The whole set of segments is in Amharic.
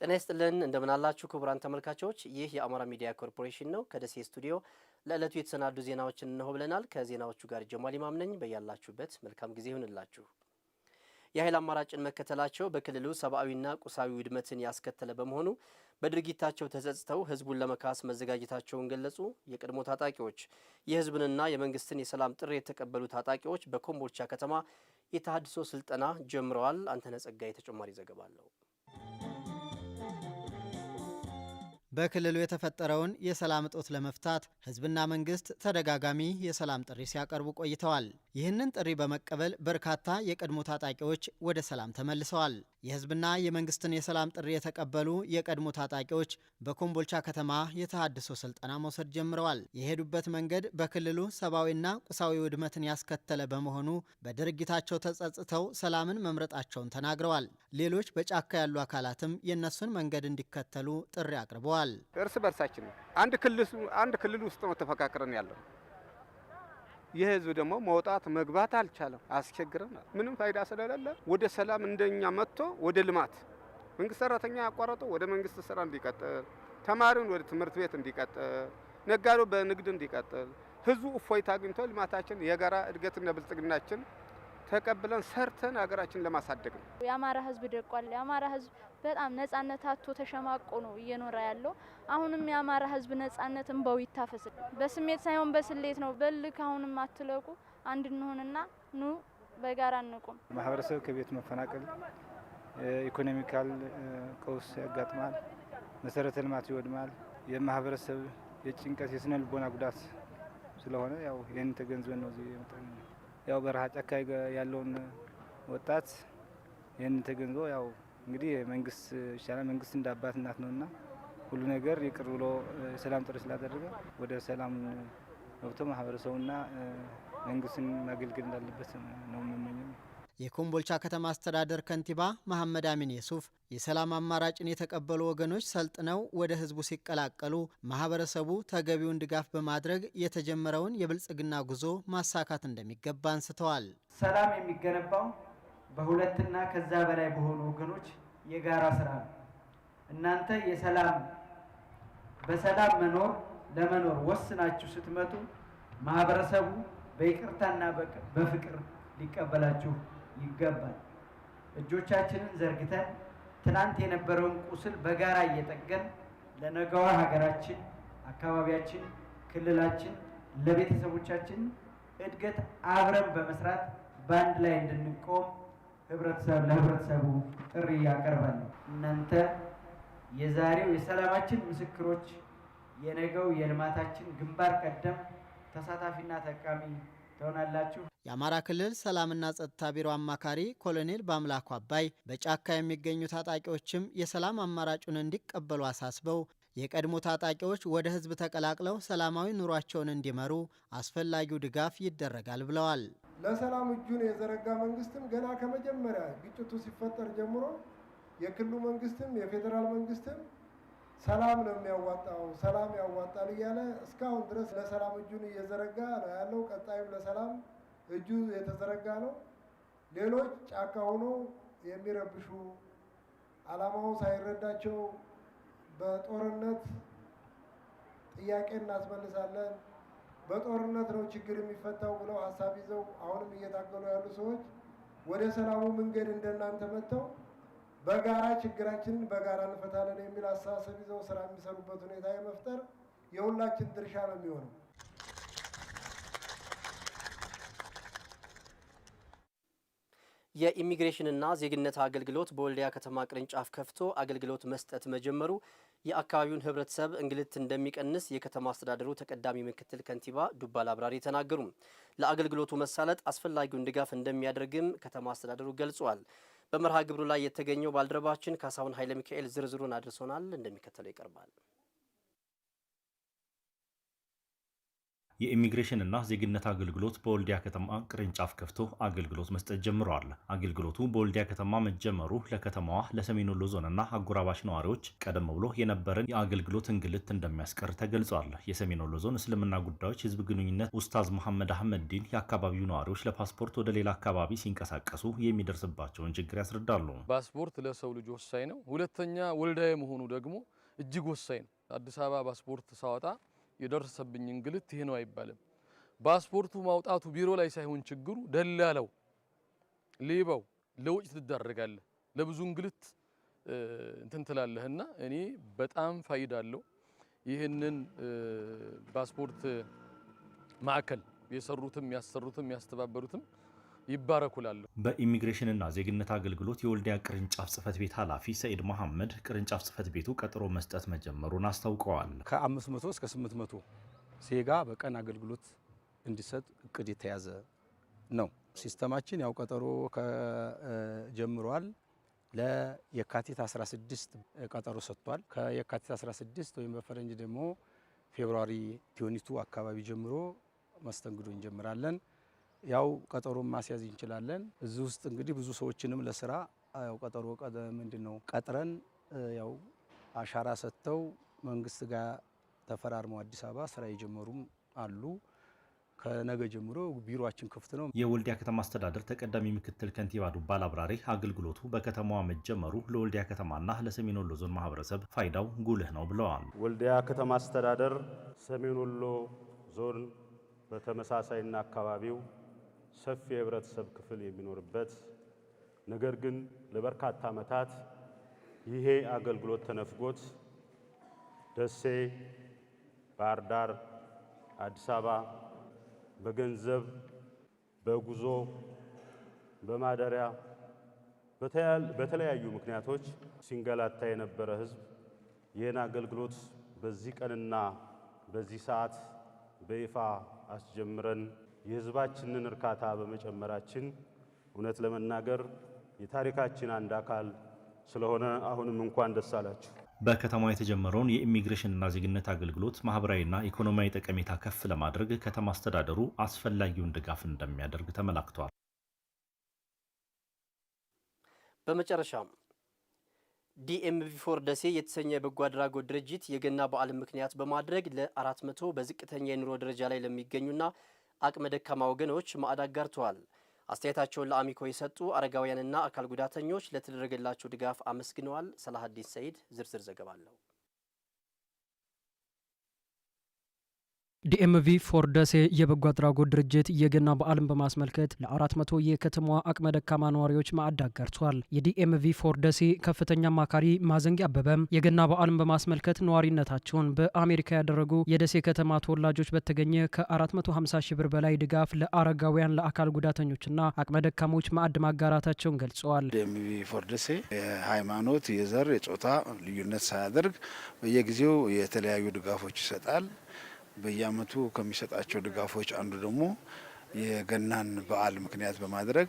ጤና ይስጥልን እንደምን አላችሁ ክቡራን ተመልካቾች፣ ይህ የአማራ ሚዲያ ኮርፖሬሽን ነው። ከደሴ ስቱዲዮ ለዕለቱ የተሰናዱ ዜናዎችን እንሆ ብለናል። ከዜናዎቹ ጋር ጀማል ኢማም ነኝ። በያላችሁበት መልካም ጊዜ ይሁንላችሁ። የኃይል አማራጭን መከተላቸው በክልሉ ሰብአዊና ቁሳዊ ውድመትን ያስከተለ በመሆኑ በድርጊታቸው ተጸጽተው ህዝቡን ለመካስ መዘጋጀታቸውን ገለጹ። የቀድሞ ታጣቂዎች የህዝብንና የመንግስትን የሰላም ጥሪ የተቀበሉ ታጣቂዎች በኮምቦልቻ ከተማ የተሃድሶ ስልጠና ጀምረዋል። አንተነህ ጸጋዬ ተጨማሪ ዘገባ አለው። በክልሉ የተፈጠረውን የሰላም እጦት ለመፍታት ህዝብና መንግስት ተደጋጋሚ የሰላም ጥሪ ሲያቀርቡ ቆይተዋል። ይህንን ጥሪ በመቀበል በርካታ የቀድሞ ታጣቂዎች ወደ ሰላም ተመልሰዋል። የህዝብና የመንግስትን የሰላም ጥሪ የተቀበሉ የቀድሞ ታጣቂዎች በኮምቦልቻ ከተማ የተሃድሶ ስልጠና መውሰድ ጀምረዋል። የሄዱበት መንገድ በክልሉ ሰብአዊና ቁሳዊ ውድመትን ያስከተለ በመሆኑ በድርጊታቸው ተጸጽተው ሰላምን መምረጣቸውን ተናግረዋል። ሌሎች በጫካ ያሉ አካላትም የእነሱን መንገድ እንዲከተሉ ጥሪ አቅርበዋል። እርስ በርሳችን አንድ ክልል ውስጥ ነው ተፈካክረን ያለው። የህዝብ ደግሞ መውጣት መግባት አልቻለም፣ አስቸግረናል። ምንም ፋይዳ ስለሌለ ወደ ሰላም እንደኛ መጥቶ ወደ ልማት መንግስት ሰራተኛ ያቋረጠው ወደ መንግስት ስራ እንዲቀጥል፣ ተማሪውን ወደ ትምህርት ቤት እንዲቀጥል፣ ነጋዴው በንግድ እንዲቀጥል፣ ህዝቡ እፎይታ አግኝቶ ልማታችን የጋራ እድገትና ብልጽግናችን ተቀብለን ሰርተን ሀገራችን ለማሳደግ ነው። የአማራ ህዝብ ደቋል። የአማራ ህዝብ በጣም ነጻነት አጥቶ ተሸማቆ ነው እየኖረ ያለው። አሁንም የአማራ ህዝብ ነጻነት እንባው ይታፈስ። በስሜት ሳይሆን በስሌት ነው። በልክ አሁንም አትለቁ፣ አንድ እንሆንና ኑ በጋራ እንቁም። ማህበረሰብ ከቤት መፈናቀል፣ ኢኮኖሚካል ቀውስ ያጋጥማል፣ መሰረተ ልማት ይወድማል። የማህበረሰብ የጭንቀት የስነ ልቦና ጉዳት ስለሆነ ያው ይሄን ተገንዝበን ነው እዚህ የመጣን። ያው በረሃ ጫካ ያለውን ወጣት ይሄን ተገንዝቦ ያው እንግዲህ መንግስት ይሻላል። መንግስት እንደ አባት እናት ነውና ሁሉ ነገር ይቅር ብሎ ሰላም ጥሪ ስላደረገ ወደ ሰላም ወጥቶ ማህበረሰቡና መንግስትን ማገልገል እንዳለበት ነው የምመኘው። የኮምቦልቻ ከተማ አስተዳደር ከንቲባ መሐመድ አሚን የሱፍ የሰላም አማራጭን የተቀበሉ ወገኖች ሰልጥነው ወደ ህዝቡ ሲቀላቀሉ ማህበረሰቡ ተገቢውን ድጋፍ በማድረግ የተጀመረውን የብልጽግና ጉዞ ማሳካት እንደሚገባ አንስተዋል። ሰላም የሚገነባው በሁለትና ከዛ በላይ በሆኑ ወገኖች የጋራ ስራ ነው። እናንተ በሰላም ለመኖር ወስናችሁ ስትመጡ ማህበረሰቡ በይቅርታና በፍቅር ሊቀበላችሁ ይገባል። እጆቻችንን ዘርግተን ትናንት የነበረውን ቁስል በጋራ እየጠገን ለነገዋ ሀገራችን፣ አካባቢያችን፣ ክልላችን፣ ለቤተሰቦቻችን እድገት አብረን በመስራት በአንድ ላይ እንድንቆም ለህብረተሰቡ ጥሪ ያቀርባል። እናንተ የዛሬው የሰላማችን ምስክሮች፣ የነገው የልማታችን ግንባር ቀደም ተሳታፊና ተጠቃሚ ትሆናላችሁ። የአማራ ክልል ሰላምና ጸጥታ ቢሮ አማካሪ ኮሎኔል በአምላኩ አባይ በጫካ የሚገኙ ታጣቂዎችም የሰላም አማራጩን እንዲቀበሉ አሳስበው የቀድሞ ታጣቂዎች ወደ ህዝብ ተቀላቅለው ሰላማዊ ኑሯቸውን እንዲመሩ አስፈላጊው ድጋፍ ይደረጋል ብለዋል። ለሰላም እጁን የዘረጋ መንግስትም ገና ከመጀመሪያ ግጭቱ ሲፈጠር ጀምሮ የክልሉ መንግስትም የፌዴራል መንግስትም ሰላም ነው የሚያዋጣው፣ ሰላም ያዋጣል እያለ እስካሁን ድረስ ለሰላም እጁን እየዘረጋ ነው ያለው። ቀጣይም ለሰላም እጁ የተዘረጋ ነው። ሌሎች ጫካ ሆኖ የሚረብሹ ዓላማው ሳይረዳቸው በጦርነት ጥያቄ እናስመልሳለን፣ በጦርነት ነው ችግር የሚፈታው ብለው ሀሳብ ይዘው አሁንም እየታገሉ ያሉ ሰዎች ወደ ሰላሙ መንገድ እንደናንተ መጥተው በጋራ ችግራችንን በጋራ እንፈታለን የሚል አስተሳሰብ ይዘው ስራ የሚሰሩበት ሁኔታ የመፍጠር የሁላችን ድርሻ ነው የሚሆነው። የኢሚግሬሽንና ዜግነት አገልግሎት በወልዲያ ከተማ ቅርንጫፍ ከፍቶ አገልግሎት መስጠት መጀመሩ የአካባቢውን ህብረተሰብ እንግልት እንደሚቀንስ የከተማ አስተዳደሩ ተቀዳሚ ምክትል ከንቲባ ዱባል አብራሪ ተናገሩ። ለአገልግሎቱ መሳለጥ አስፈላጊውን ድጋፍ እንደሚያደርግም ከተማ አስተዳደሩ ገልጿል። በመርሃ ግብሩ ላይ የተገኘው ባልደረባችን ካሳሁን ኃይለ ሚካኤል ዝርዝሩን አድርሶናል፣ እንደሚከተለው ይቀርባል። የኢሚግሬሽንና ዜግነት አገልግሎት በወልዲያ ከተማ ቅርንጫፍ ከፍቶ አገልግሎት መስጠት ጀምሯል። አገልግሎቱ በወልዲያ ከተማ መጀመሩ ለከተማዋ ለሰሜን ወሎ ዞንና አጎራባሽ ነዋሪዎች ቀደም ብሎ የነበረን የአገልግሎት እንግልት እንደሚያስቀር ተገልጿል። የሰሜን ወሎ ዞን እስልምና ጉዳዮች ህዝብ ግንኙነት ኡስታዝ መሐመድ አህመድ ዲን የአካባቢው ነዋሪዎች ለፓስፖርት ወደ ሌላ አካባቢ ሲንቀሳቀሱ የሚደርስባቸውን ችግር ያስረዳሉ። ፓስፖርት ለሰው ልጅ ወሳኝ ነው። ሁለተኛ ወልዳዬ መሆኑ ደግሞ እጅግ ወሳኝ ነው። አዲስ አበባ ፓስፖርት ሳወጣ የደረሰብኝ እንግልት ይሄ ነው አይባልም። ፓስፖርቱ ማውጣቱ ቢሮ ላይ ሳይሆን ችግሩ ደላላው ሌባው ለውጭ ትዳረጋለህ፣ ለብዙ እንግልት እንትን ትላለህና እኔ በጣም ፋይዳ አለው። ይህንን ፓስፖርት ማዕከል የሰሩትም ያሰሩትም ያስተባበሩትም ይባረኩላለሁ። በኢሚግሬሽንና ዜግነት አገልግሎት የወልዲያ ቅርንጫፍ ጽህፈት ቤት ኃላፊ ሰኢድ መሐመድ ቅርንጫፍ ጽህፈት ቤቱ ቀጠሮ መስጠት መጀመሩን አስታውቀዋል። ከ500 እስከ 800 ዜጋ በቀን አገልግሎት እንዲሰጥ እቅድ የተያዘ ነው። ሲስተማችን ያው ቀጠሮ ጀምሯል። ለየካቲት 16 ቀጠሮ ሰጥቷል። ከየካቲት 16 ወይም በፈረንጅ ደግሞ ፌብሩዋሪ 22 አካባቢ ጀምሮ መስተንግዶ እንጀምራለን። ያው ቀጠሮ ማስያዝ እንችላለን። እዚህ ውስጥ እንግዲህ ብዙ ሰዎችንም ለስራ ያው ቀጠሮ ምንድነው ቀጥረን ያው አሻራ ሰጥተው መንግስት ጋር ተፈራርመው አዲስ አበባ ስራ የጀመሩም አሉ። ከነገ ጀምሮ ቢሮአችን ክፍት ነው። የወልዲያ ከተማ አስተዳደር ተቀዳሚ ምክትል ከንቲባ ዱባል አብራሪ አገልግሎቱ በከተማዋ መጀመሩ ለወልዲያ ከተማና ለሰሜን ወሎ ዞን ማህበረሰብ ፋይዳው ጉልህ ነው ብለዋል። ወልዲያ ከተማ አስተዳደር ሰሜን ወሎ ዞን በተመሳሳይና አካባቢው ሰፊ የህብረተሰብ ክፍል የሚኖርበት ነገር ግን ለበርካታ ዓመታት ይሄ አገልግሎት ተነፍጎት ደሴ፣ ባህር ዳር፣ አዲስ አበባ በገንዘብ በጉዞ በማደሪያ በተለያዩ ምክንያቶች ሲንገላታ የነበረ ህዝብ ይህን አገልግሎት በዚህ ቀንና በዚህ ሰዓት በይፋ አስጀምረን የህዝባችንን እርካታ በመጨመራችን እውነት ለመናገር የታሪካችን አንድ አካል ስለሆነ አሁንም እንኳን ደስ አላችሁ። በከተማዋ የተጀመረውን የኢሚግሬሽንና ዜግነት አገልግሎት ማህበራዊና ኢኮኖሚያዊ ጠቀሜታ ከፍ ለማድረግ ከተማ አስተዳደሩ አስፈላጊውን ድጋፍ እንደሚያደርግ ተመላክቷል። በመጨረሻም ዲኤምቪ4 ደሴ የተሰኘ የበጎ አድራጎት ድርጅት የገና በዓልን ምክንያት በማድረግ ለ400 በዝቅተኛ የኑሮ ደረጃ ላይ ለሚገኙና አቅመ ደካማ ወገኖች ማዕድ አጋርተዋል። አስተያየታቸውን ለአሚኮ የሰጡ አረጋውያንና አካል ጉዳተኞች ለተደረገላቸው ድጋፍ አመስግነዋል። ሰላሀዲን ሰይድ ዝርዝር ዘገባ አለው። ዲኤምቪ4 ደሴ የበጎ አድራጎት ድርጅት የገና በዓልን በማስመልከት ለ400 የከተማዋ አቅመ ደካማ ነዋሪዎች ማዕድ አጋርቷል። የዲኤምቪ4 ደሴ ከፍተኛ አማካሪ ማዘንጊ አበበም የገና በዓልን በማስመልከት ነዋሪነታቸውን በአሜሪካ ያደረጉ የደሴ ከተማ ተወላጆች በተገኘ ከ450 ሺህ ብር በላይ ድጋፍ ለአረጋውያን፣ ለአካል ጉዳተኞችና አቅመ ደካሞች ማዕድ ማጋራታቸውን ገልጸዋል። ዲኤምቪ4 ደሴ የሃይማኖት፣ የዘር፣ የጾታ ልዩነት ሳያደርግ በየጊዜው የተለያዩ ድጋፎች ይሰጣል። በየዓመቱ ከሚሰጣቸው ድጋፎች አንዱ ደግሞ የገናን በዓል ምክንያት በማድረግ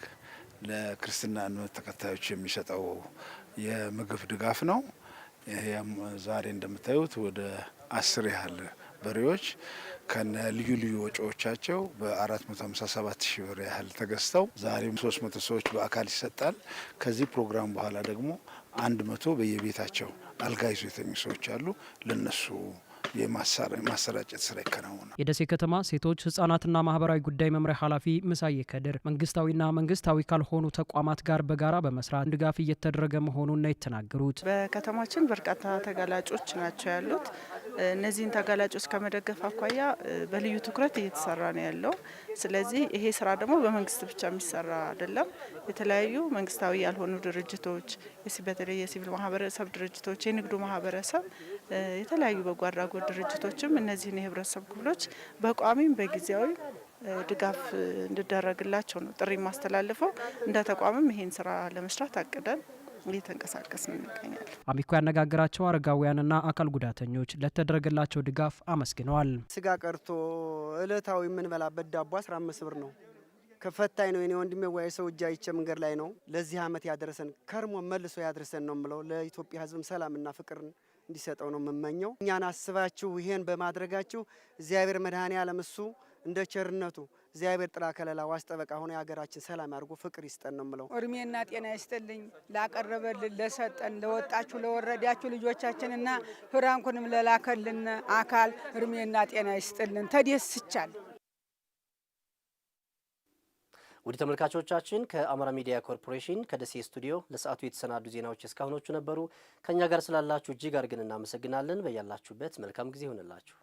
ለክርስትና እምነት ተከታዮች የሚሰጠው የምግብ ድጋፍ ነው። ይሄም ዛሬ እንደምታዩት ወደ 10 ያህል በሬዎች ከነ ልዩ ልዩ ወጪዎቻቸው በ457 ሺህ ብር ያህል ተገዝተው ዛሬም 300 ሰዎች በአካል ይሰጣል። ከዚህ ፕሮግራም በኋላ ደግሞ 100 በየቤታቸው አልጋ ይዞ የተኙ ሰዎች አሉ። ለነሱ የማሰራጨት ስራ ይከናወናል። የደሴ ከተማ ሴቶች ህጻናትና ማህበራዊ ጉዳይ መምሪያ ኃላፊ ምሳዬ ከድር መንግስታዊና መንግስታዊ ካልሆኑ ተቋማት ጋር በጋራ በመስራት ድጋፍ እየተደረገ መሆኑን ነው የተናገሩት። በከተማችን በርካታ ተጋላጮች ናቸው ያሉት። እነዚህን ተጋላጮች ከመደገፍ አኳያ በልዩ ትኩረት እየተሰራ ነው ያለው። ስለዚህ ይሄ ስራ ደግሞ በመንግስት ብቻ የሚሰራ አይደለም። የተለያዩ መንግስታዊ ያልሆኑ ድርጅቶች፣ በተለይ የሲቪል ማህበረሰብ ድርጅቶች፣ የንግዱ ማህበረሰብ፣ የተለያዩ በጎ አድራጎት ድርጅቶችም እነዚህን የህብረተሰብ ክፍሎች በቋሚም በጊዜያዊ ድጋፍ እንዲደረግላቸው ነው ጥሪ ማስተላልፈው። እንደ ተቋምም ይሄን ስራ ለመስራት አቅደን እየተንቀሳቀስን እንገኛለን። አሚኮ ያነጋገራቸው አረጋውያንና አካል ጉዳተኞች ለተደረገላቸው ድጋፍ አመስግነዋል። ስጋ ቀርቶ እለታዊ የምንበላበት ዳቦ 15 ብር ነው። ከፈታኝ ነው። የኔ ወንድሜ ወይ ሰው እጅ አይቼ መንገድ ላይ ነው። ለዚህ አመት ያደረሰን ከርሞ መልሶ ያድርሰን ነው የምለው። ለኢትዮጵያ ህዝብም ሰላምና ፍቅርን እንዲሰጠው ነው የምመኘው። እኛን አስባችሁ ይሄን በማድረጋችሁ እግዚአብሔር መድኃኔዓለም እሱ እንደ ቸርነቱ እግዚአብሔር ጥላ ከለላ ዋስ ጠበቃ ሆኖ የሀገራችን ሰላም ያድርጉ፣ ፍቅር ይስጠን ነው የምለው። እድሜና ጤና ይስጥልኝ ላቀረበልን ለሰጠን ለወጣችሁ ለወረዳችሁ ልጆቻችንና ፍራንኩንም ለላከልን አካል እድሜና ጤና ይስጥልን። ተደስቻል። ውድ ተመልካቾቻችን ከአማራ ሚዲያ ኮርፖሬሽን ከደሴ ስቱዲዮ ለሰዓቱ የተሰናዱ ዜናዎች እስካሁኖቹ ነበሩ። ከኛ ጋር ስላላችሁ እጅግ አድርገን እናመሰግናለን። በያላችሁበት መልካም ጊዜ ይሆንላችሁ።